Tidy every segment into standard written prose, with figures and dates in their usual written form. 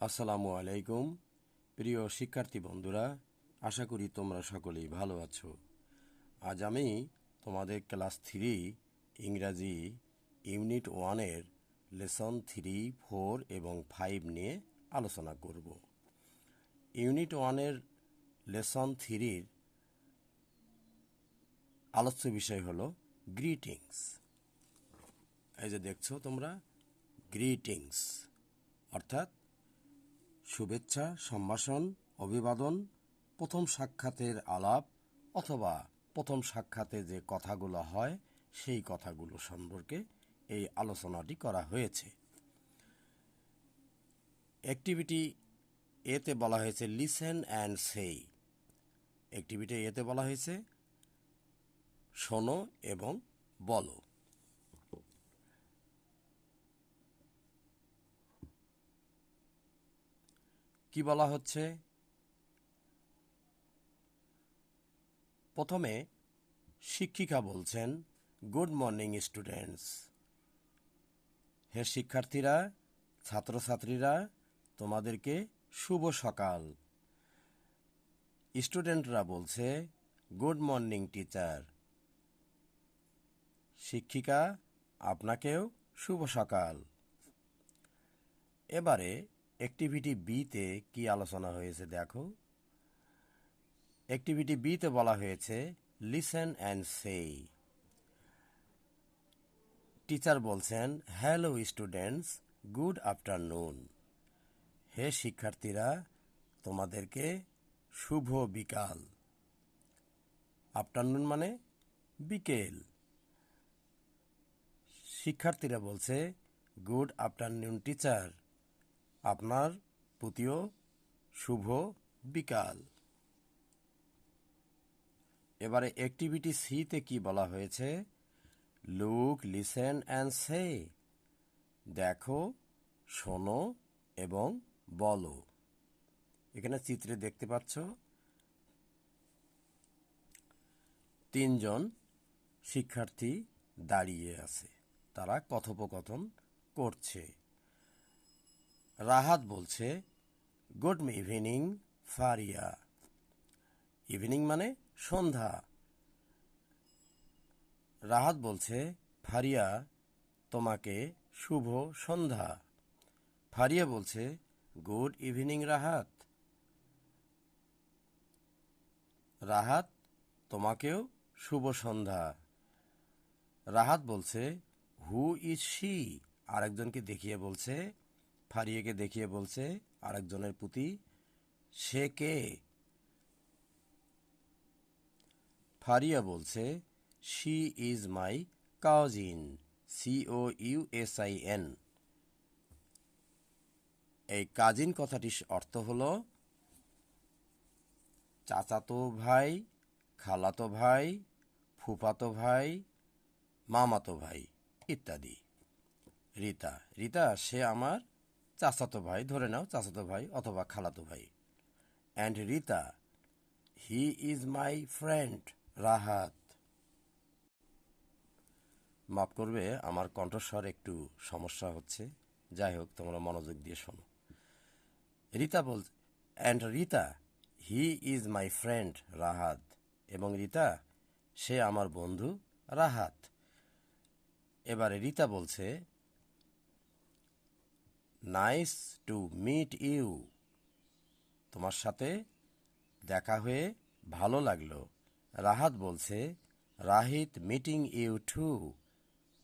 আসসালামু আলাইকুম প্রিয় শিক্ষার্থী বন্ধুরা, আশা করি তোমরা সকলেই ভালো আছো। আজ আমি তোমাদের ক্লাস 3 ইংরাজি ইউনিট 1-এর লেসন 3, 4 এবং 5 নিয়ে আলোচনা করব। ইউনিট 1-এর লেসন 3-র আলোচ্য বিষয় হলো গ্রিটিংস। এই যে দেখছো তোমরা, গ্রিটিংস অর্থাৎ শুভেচ্ছা, সম্ভাষণ, অভিবাদন, প্রথম সাক্ষাতের আলাপ অথবা প্রথম সাক্ষাতে যে কথাগুলো হয় সেই কথাগুলো সম্পর্কে এই আলোচনাটি করা হয়েছে। অ্যাক্টিভিটি এতে বলা হয়েছে লিসেন অ্যান্ড সেই। অ্যাক্টিভিটি এতে বলা হয়েছে শোনো এবং বলো। কি বলা হচ্ছে? প্রথমে শিক্ষিকা বলছেন, গুড মর্নিং স্টুডেন্টস। হে শিক্ষার্থীরা, ছাত্রছাত্রীরা, তোমাদেরকে শুভ সকাল। স্টুডেন্টরা বলছে, গুড মর্নিং টিচার। শিক্ষিকা, আপনাকেও শুভ সকাল। এবারে অ্যাক্টিভিটি বিতে কি আলোচনা হয়েছে দেখো। অ্যাক্টিভিটি বিতে বলা হয়েছে লিসেন অ্যান্ড সেই। টিচার বলছেন, হ্যালো স্টুডেন্টস, গুড আফটারনুন। হে শিক্ষার্থীরা, তোমাদেরকে শুভ বিকাল। আফটারনুন মানে বিকেল। শিক্ষার্থীরা বলছে, গুড আফটারনুন টিচার, আপনার প্রতিও শুভ বিকাল। এবারে অ্যাক্টিভিটি সিতে কি বলা হয়েছে? লুক, লিসেন অ্যান্ড সে। দেখো, শোনো এবং বলো। এখানে চিত্রে দেখতে পাচ্ছ তিনজন শিক্ষার্থী দাঁড়িয়ে আছে, তারা কথোপকথন করছে। রাহাত বলছে, গুড ইভিনিং ফারিয়া। ইভিনিং মানে সন্ধ্যা। রাহাত বলছে, ফারিয়া, তোমাকে শুভ সন্ধ্যা। ফারিয়া বলছে, গুড ইভিনিং রাহাত। রাহাত, তোমাকেও শুভ সন্ধ্যা। রাহাত বলছে, হু ইজ শি। আরেকজনকে দেখিয়ে বলছে, ফারিয়াকে দেখিয়ে বলছে আরেকজনের প্রতি, সে কে? ফারিয়া বলছে, she is my cousin. COUSIN। এই কাজিন কথাটির অর্থ হলো চাচাতো ভাই, খালাতো ভাই, ফুফাতো ভাই, মামাতো ভাই ইত্যাদি। রিতা, রিতা সে আমার চাচাতো ভাই, ধরে নাও চাচাতো ভাই অথবা খালাতো ভাই। And Rita, he is my friend Rahat. মাফ করবে, আমার কণ্ঠস্বর একটু সমস্যা হচ্ছে, যাই হোক তোমরা মনোযোগ দিয়ে শোনো। রিতা বল, and Rita, he is my friend Rahat. এবং রিতা, সে আমার বন্ধু রাহাত। এবারে রিতা বলছে, নাইস টু মিট ইউ। তোমার সাথে দেখা হয়ে ভালো লাগলো। রাহাত বলছে, রাহিত মিটিং ইউ টু।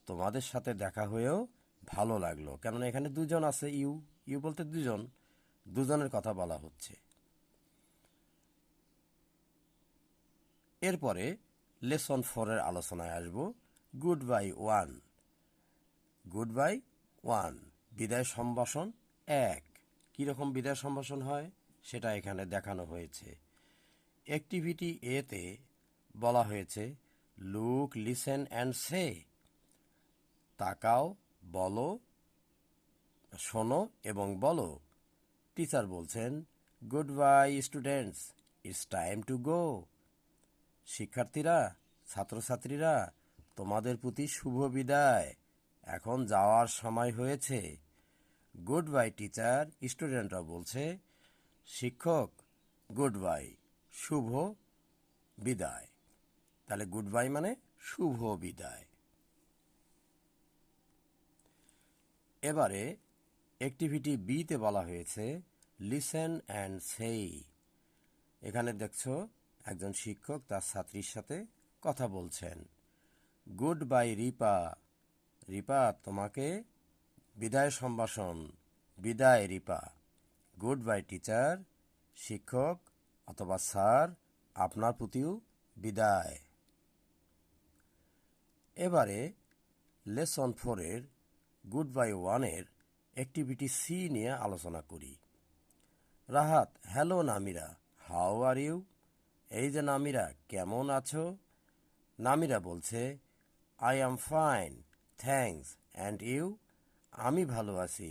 তোমাদের সাথে দেখা হয়েও ভালো লাগলো। কেননা এখানে দুজন আছে, ইউ ইউ বলতে দুজন, দুজনের কথা বলা হচ্ছে। এরপরে লেসন 4-এর আলোচনায় আসব। Good bye one. Good bye one, বিদায় সম্ভাষণ 1। কীরকম বিদায় সম্ভাষণ হয় সেটা এখানে দেখানো হয়েছে। অ্যাক্টিভিটি এতে বলা হয়েছে লুক, লিসেন অ্যান্ড সে। তাকাও, বলো, শোনো এবং বলো। টিচার বলছেন, good bye students, it's time to গো। শিক্ষার্থীরা, ছাত্রছাত্রীরা, তোমাদের প্রতি শুভ বিদায়, এখন যাওয়ার সময় হয়েছে। গুড বাই টিচার, স্টুডেন্টরা বলছে শিক্ষক গুড বাই, শুভ বিদায়। তাহলে গুড বাই মানে শুভ বিদায়। এবারে অ্যাক্টিভিটি বিতে বলা হয়েছে লিসেন অ্যান্ড সেই। এখানে দেখছো একজন শিক্ষক তার ছাত্রীর সাথে কথা বলছেন। গুড বাই রিপা, রিপা তোমাকে বিদায় সম্ভাষণ, বিদায় রিপা। গুড বাই টিচার, শিক্ষক অথবা স্যার আপনার প্রতিও বিদায়। এবারে লেসন 4-এর গুড বাই 1-এর অ্যাক্টিভিটি সি নিয়ে আলোচনা করি। Rahat, hello Namira, how are you? এই যে নামিরা, কেমন আছো? নামিরা বলছে I am fine, thanks, and you? আমি ভালো আছি,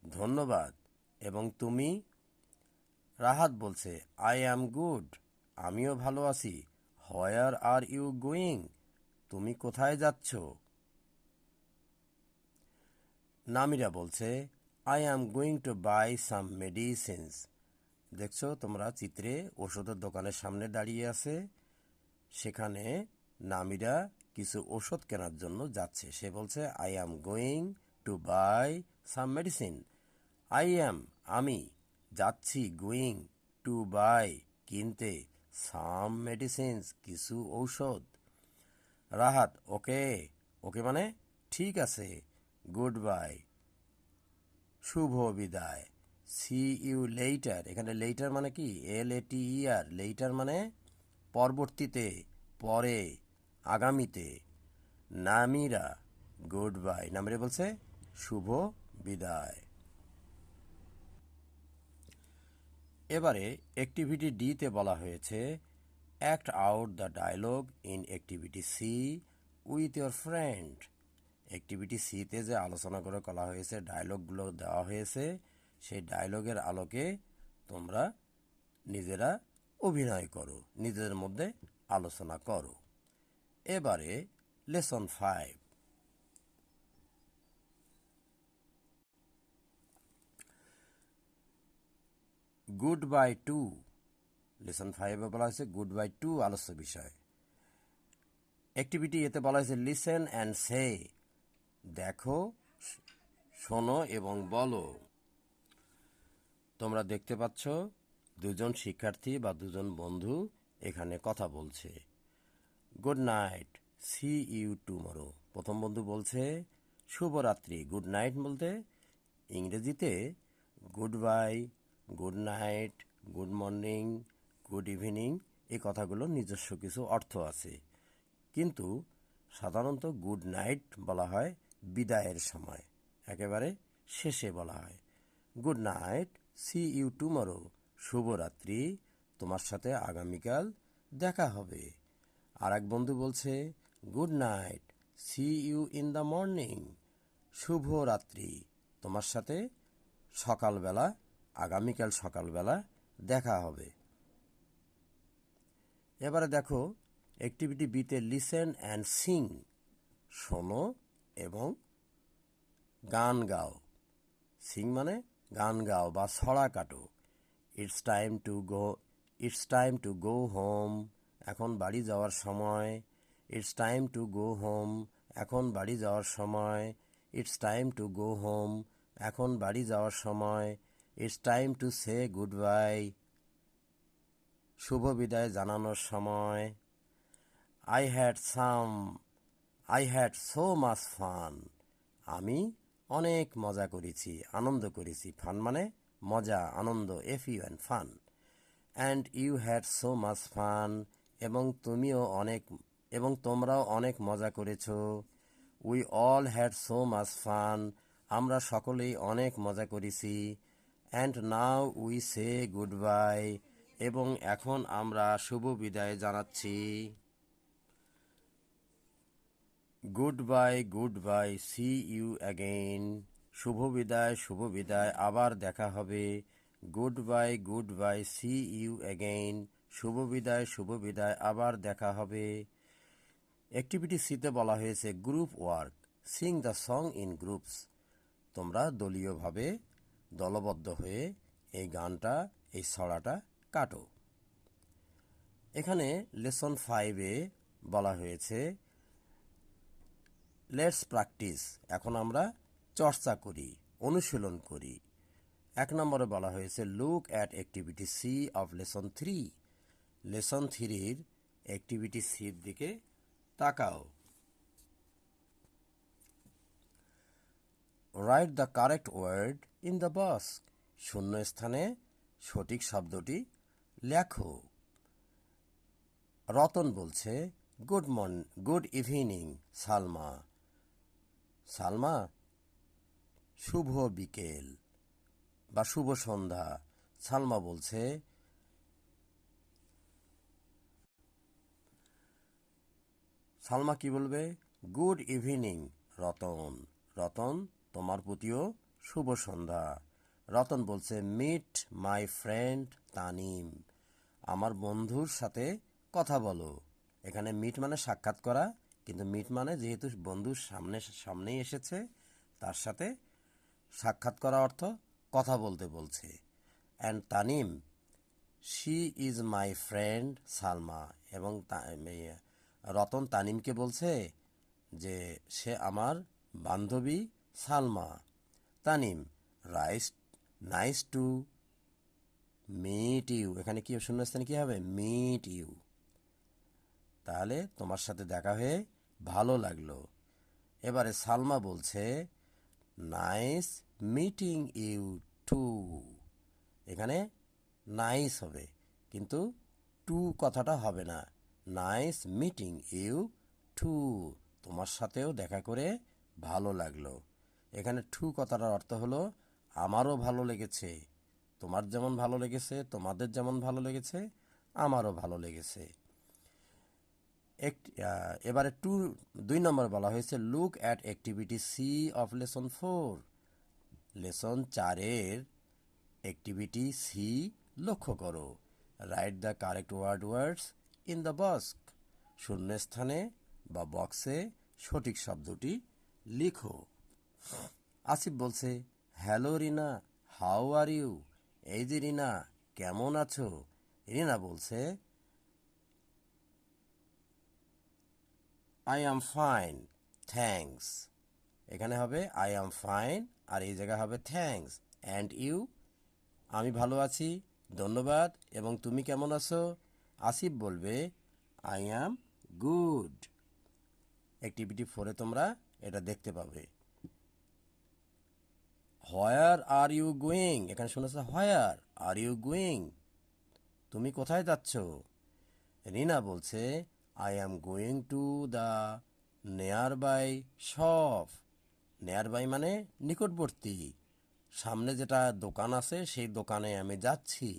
ধন্যবাদ, এবং তুমি? রাহাত বলছে আই অ্যাম গুড, আমিও ভালো আছি, হোয়ার আর ইউ গোয়িং? তুমি কোথায় যাচ্ছ? নামিরা বলছে I am going to buy some medicines. দেখছো তোমরা চিত্রে ওষুধের দোকানের সামনে দাঁড়িয়ে আছে, সেখানে নামিরা কিছু ওষুধ কেনার জন্য যাচ্ছে। সে বলছে I am going to buy some medicine. I am আমি, যাচ্ছি, গোয়িং টু বাই কিনতে, সাম মেডিসিনস কিছু ঔষধ। রাহাত ওকে, ওকে মানে ঠিক আছে, গুড বাই শুভ বিদায়, সি ইউ লেইটার। এখানে লেইটার মানে কি, LATER, লেইটার মানে পরবর্তীতে, পরে, আগামীতে। নামিরা গুড বাই, নামিরা বলছে শুভ বিদায়। এবারে অ্যাক্টিভিটি ডিতে বলা হয়েছে act out the dialogue in activity C with your friend. Activity সিতে যে আলোচনা করে করা হয়েছে, ডায়লগগুলো দেওয়া হয়েছে, সেই ডায়লগের আলোকে তোমরা নিজেরা অভিনয় করো, নিজেদের মধ্যে আলোচনা করো। এবারে lesson 5। Good bye two. Lesson 5-এ বলা হয়েছে গুড বাই টু আলোচ্য বিষয়। অ্যাক্টিভিটি এতে বলা হয়েছে লিসেন অ্যান্ড সে, দেখো, শোনো এবং বলো। তোমরা দেখতে পাচ্ছ দুজন শিক্ষার্থী বা দুজন বন্ধু এখানে কথা বলছে। Good night, see you tomorrow. প্রথম বন্ধু বলছে শুভরাত্রি, গুড নাইট বলতে ইংরেজিতে good bye, good night, good morning, good evening এই কথাগুলো নিজস্ব কিছু অর্থ আছে, কিন্তু সাধারণত গুড নাইট বলা হয় বিদায়ের সময়, একেবারে শেষে বলা হয়। Good night, see you tomorrow, শুভরাত্রি, তোমার সাথে আগামীকাল দেখা হবে। আর এক বন্ধু বলছে good night, see you in the morning, শুভরাত্রি, তোমার সাথে সকালবেলা, আগামীকাল সকালবেলা দেখা হবে। এবারে দেখো অ্যাক্টিভিটি বিতে লিসেন অ্যান্ড সিং, শোনো এবং গান গাও। সিং মানে গান গাও বা ছড়া কাটো। It's time to go home, এখন বাড়ি যাওয়ার সময়। It's time to go home, এখন বাড়ি যাওয়ার সময়। It's time to go home, এখন বাড়ি যাওয়ার সময়। It's time to say good bye, শুভ বিদায় জানানোর সময়। I had so much fun, আমি অনেক মজা করেছি, আনন্দ করেছি। ফান মানে মজা, আনন্দ, FUN, fun. And you had so much fun, এবং তোমরাও অনেক মজা করেছ। We all had so much fun, আমরা সকলেই অনেক মজা করেছি। And now we say good bye, এবং এখন আমরা শুভ বিদায় জানাচ্ছি। Good bye, see you again, শুভ বিদায়, আবার দেখা হবে। Good bye, see you again, শুভ বিদায়, আবার দেখা হবে। অ্যাক্টিভিটি সিতে বলা হয়েছে group work, sing the song in groups. তোমরা দলীয়ভাবে দলবদ্ধ হয়ে এই গানটা, এই ছড়াটা কাটো। এখানে লেসন 5-এ বলা হয়েছে লেটস প্র্যাকটিস, এখন আমরা চর্চা করি, অনুশীলন করি। 1 নম্বরে বলা হয়েছে look at activity C of lesson 3, lesson 3-র অ্যাক্টিভিটি সির দিকে তাকাও। Write the correct word in the box, শূন্য স্থানে সঠিক শব্দটি লেখো। রতন বলছে গুড ইভিনিং সালমা। সালমা, শুভ বিকেল বা শুভ সন্ধ্যা। সালমা বলছে সালমা কি বলবে? Good evening Ratan. রতন, তোমার প্রতিও শুভ সন্ধ্যা। রতন বলছে মিট মাই ফ্রেন্ড তানিম, আমার বন্ধুর সাথে কথা বলো। এখানে মিট মানে সাক্ষাৎ করা, কিন্তু মিট মানে যেহেতু বন্ধুর সামনেই এসেছে, তার সাথে সাক্ষাৎ করা অর্থ কথা বলতে বলছে। And Tanim, she is my friend Salma, এবং রতন তানিমকে বলছে যে সে আমার বান্ধবী Salma. Tanim, nice to meet you, এখানে কি শূন্যস্থানে কি হবে? মিট ইউ, তাহলে তোমার সাথে দেখা হয়ে ভালো লাগলো। এবারে সালমা বলছে নাইস মিটিং ইউ টু, এখানে নাইস হবে, কিন্তু টু কথাটা হবে না। নাইস মিটিং ইউ টু, তোমার সাথেও দেখা করে ভালো লাগলো। এখানে টু কথাটার অর্থ হলো আমারও ভালো লেগেছে, তোমার যেমন ভালো লেগেছে, তোমাদের যেমন ভালো লেগেছে, আমারও ভালো লেগেছে। এবারে 2 নম্বর বলা হয়েছে look at activity C of lesson 4, lesson 4-এর অ্যাক্টিভিটি সি লক্ষ্য করো। Write the correct words in the box, শূন্যস্থানে বা বক্সে সঠিক শব্দটি লিখো। আসিফ বলছে hello Rina, how are you, এই যে রিনা, কেমন আছো? রিনা বলছে আই অ্যাম ফাইন থ্যাঙ্কস, এখানে হবে আই অ্যাম ফাইন আর এই জায়গায় হবে থ্যাঙ্কস। অ্যান্ড ইউ, আমি ভালো আছি, ধন্যবাদ, এবং তুমি কেমন আছো? আসিফ বলবে আই অ্যাম গুড। অ্যাক্টিভিটি 4-এ তোমরা এটা দেখতে পাবে। হোয়ার আর ইউ গোয়িং, এখানে শুনেছ হোয়ার আর ইউ গোয়িং, তুমি কোথায় যাচ্ছ? রিনা বলছে I am going to the nearby shop, nearby মানে নিকটবর্তী, সামনে যেটা দোকান আছে সেই দোকানে আমি যাচ্ছি।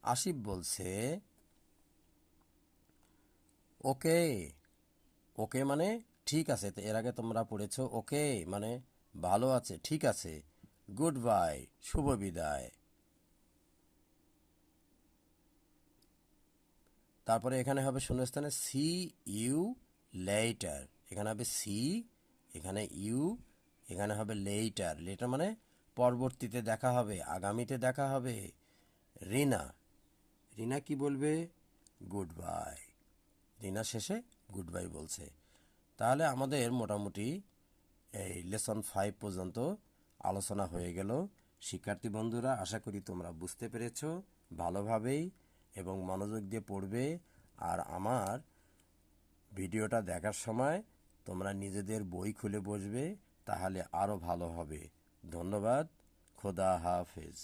আসিফ বলছে ওকে, ওকে মানে ঠিক আছে, তো এর আগে তোমরা পড়েছো ওকে মানে ভালো আছে, ঠিক আছে। গুড বাই, শুভ বিদায়। তারপরে এখানে হবে শূন্যস্থানে সি ইউ লেটার, এখানে হবে সি, এখানে ইউ, এখানে হবে লেটার। লেটার মানে পরবর্তীতে দেখা হবে, আগামীতে দেখা হবে। রিনা, রিনা কি বলবে? Good bye. রিনা শেষে গুড বাই বলছে। তাহলে আমাদের মোটামুটি এই লেসন 5 পর্যন্ত আলোচনা হয়ে গেল। শিক্ষার্থী বন্ধুরা, আশা করি তোমরা বুঝতে পেরেছো ভালোভাবেই এবং মনোযোগ দিয়ে পড়বে। আর আমার ভিডিওটা দেখার সময় তোমরা নিজেদের বই খুলে বসবে, তাহলে আরও ভালো হবে। ধন্যবাদ। খোদা হাফেজ।